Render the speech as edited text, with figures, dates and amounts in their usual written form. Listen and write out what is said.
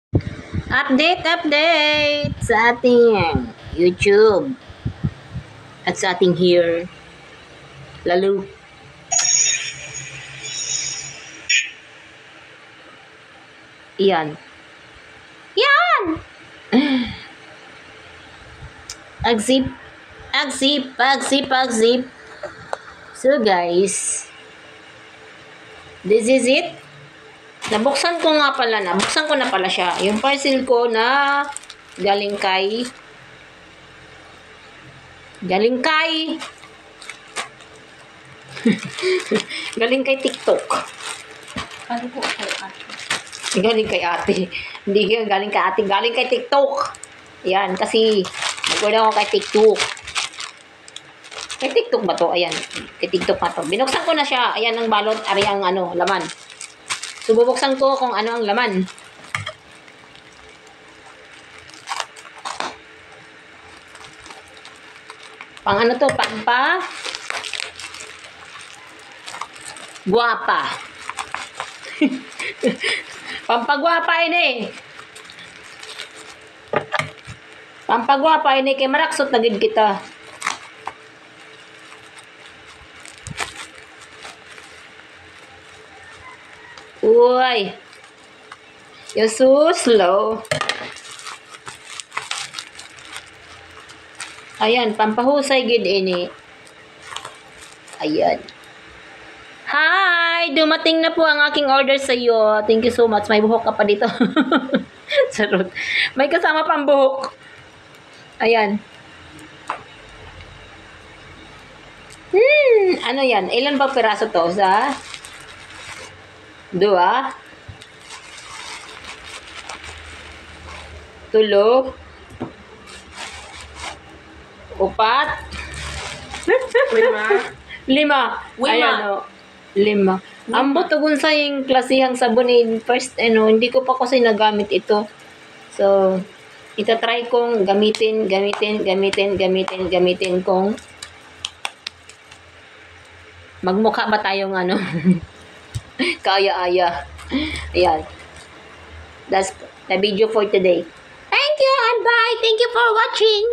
Update sa ating YouTube at sa ating here. Lalo. Yan. Agsip. So guys, this is it. Nabuksan ko na pala siya. Yung parcel ko na galing kay galing kay TikTok. Ano po kay ate? Galing kay ate. Hindi galing kay ate, galing kay TikTok. Yan, kasi nag-order ako kay TikTok. Kay TikTok ba to? Ayan, kay TikTok pa to. Binuksan ko na siya. Ayan ang balot, ari ang laman. So, bubuksan ko kung ano ang laman. Pang ano to? Guwapa. Pampagwapa ini. Pampagwapa ini kay maraksot na gid kita. Uy. You're so slow. Ayan, pampahusay gid ini. Ayan. Hi! Dumating na po ang aking order sa iyo. Thank you so much. May buhok ka pa dito. Sarot. May kasama pang buhok. Ayan. Ano yan? Ilan ba piraso to? Sa? 2? 3? 4? 5? 5. Ayan o. 5. Ang butugon sa yung klasihang sabunin. First, hindi ko pa kasi nagamit ito. So, itatry kong gamitin kong magmukha ba tayong kaaya-aya. Ayan. That's the video for today. Thank you and bye. Thank you for watching.